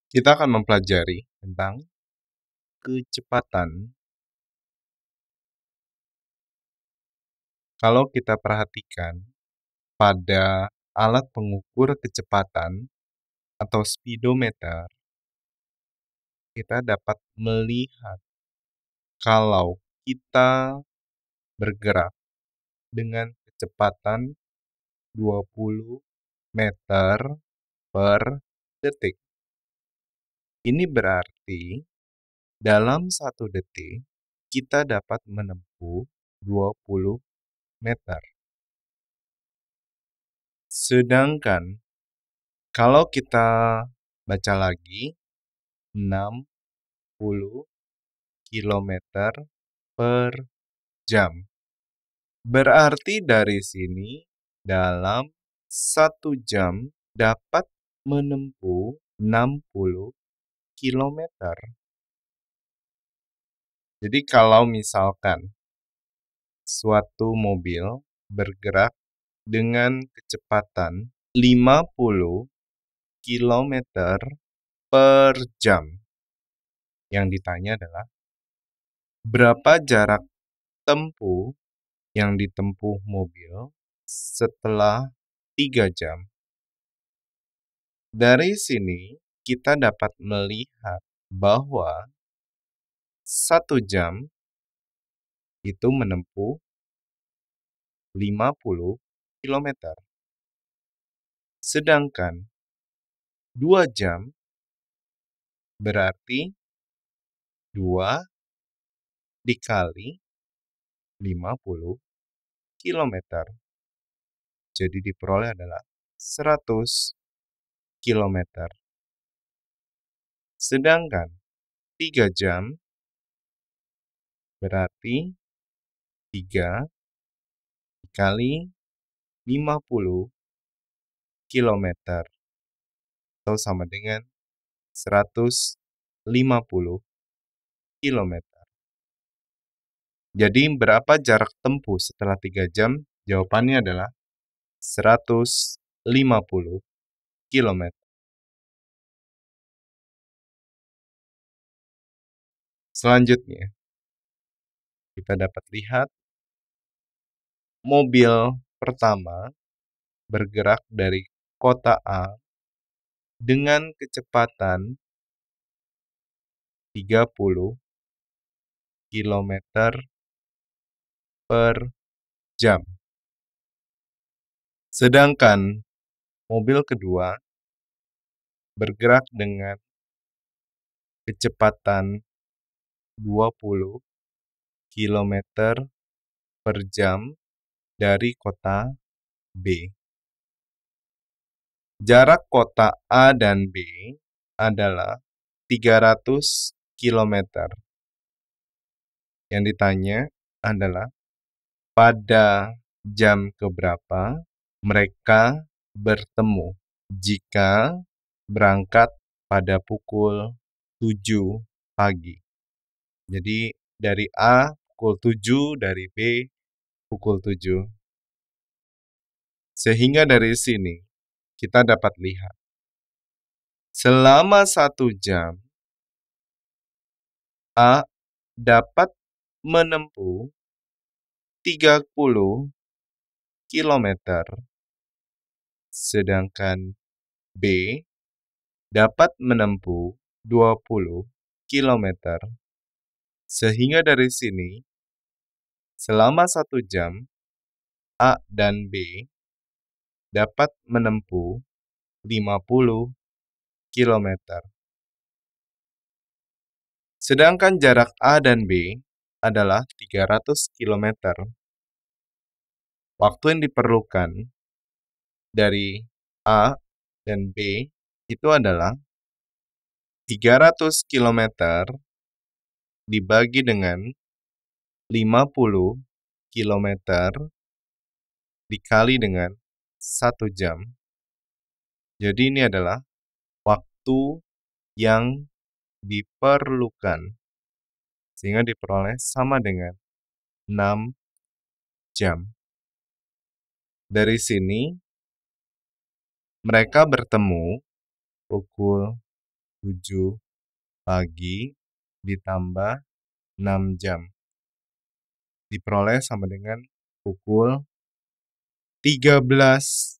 Kita akan mempelajari tentang kecepatan. Kalau kita perhatikan pada alat pengukur kecepatan atau speedometer, kita dapat melihat kalau kita bergerak dengan kecepatan 20 meter per detik. Ini berarti dalam 1 detik kita dapat menempuh 20 meter. Sedangkan kalau kita baca lagi 60 kilometer per jam. Berarti dari sini dalam 1 jam dapat menempuh 60 kilometer. Jadi kalau misalkan suatu mobil bergerak dengan kecepatan 50 kilometer per jam. Yang ditanya adalah berapa jarak tempuh yang ditempuh mobil setelah 3 jam. Dari sini kita dapat melihat bahwa 1 jam itu menempuh 50 kilometer. Sedangkan 2 jam berarti 2 dikali 50 kilometer. Jadi diperoleh adalah 100 kilometer. Sedangkan 3 jam berarti 3 dikali 50 kilometer atau sama dengan 150 kilometer. Jadi berapa jarak tempuh setelah 3 jam? Jawabannya adalah 150 kilometer. Selanjutnya, kita dapat lihat mobil pertama bergerak dari kota A dengan kecepatan 30 kilometer per jam. Sedangkan mobil kedua bergerak dengan kecepatan 20 kilometer per jam dari kota B. Jarak kota A dan B adalah 300 kilometer. Yang ditanya adalah pada jam keberapa mereka bertemu jika berangkat pada pukul 7 pagi. Jadi dari A pukul 7, dari B pukul 7. Sehingga dari sini kita dapat lihat selama 1 jam A dapat menempuh 30 kilometer, sedangkan B dapat menempuh 20 kilometer. Sehingga dari sini, selama 1 jam, A dan B dapat menempuh 50 kilometer. Sedangkan jarak A dan B adalah 300 kilometer. Waktu yang diperlukan dari A dan B itu adalah 300 kilometer dibagi dengan 50 kilometer dikali dengan 1 jam. Jadi ini adalah waktu yang diperlukan sehingga diperoleh sama dengan 6 jam. Dari sini mereka bertemu pukul 7 pagi ditambah 6 jam. Diperoleh sama dengan pukul 13.00.